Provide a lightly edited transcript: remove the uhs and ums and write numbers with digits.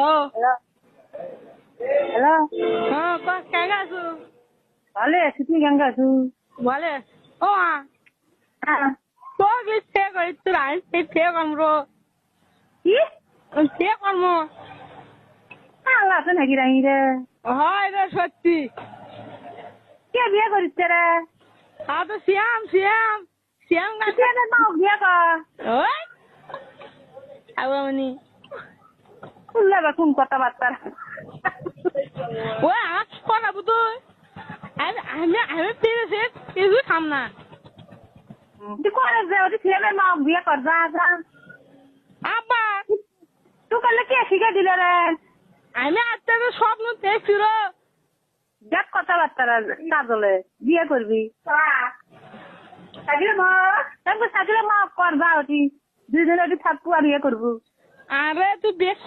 hello hello হ্যাঁ কেঙ্গা আছো ভালো আছি তুই কেমন আছো বলে ও হ্যাঁ তো সে করি তোর আইসে সে কর্ম কি সে কর্ম আল্লাহ আছে নাকি রাই রে হয় রে সত্যি কে বিয়ে করিস রে তো শ্যাম শ্যাম শ্যাম কে মা বিয়ে কর ওই আবামনি শুনলে বা কোন কথাবার্তা ওই আমার করাবো তো আমি পেরেছে কিছু খাম না তুই করে যে ওই ছেলের মা বিয়ে কর যা যা আব্বা তুই করলে কে শিখে দিল রে আমি আজকে স্বপ্ন দেখছিল দেখ কথাবার্তা কাজলে বিয়ে করবি সাজিলে মা কর যা ওটি দুজনে ওটি থাকবো আর বিয়ে করবো আরে তুই বেশ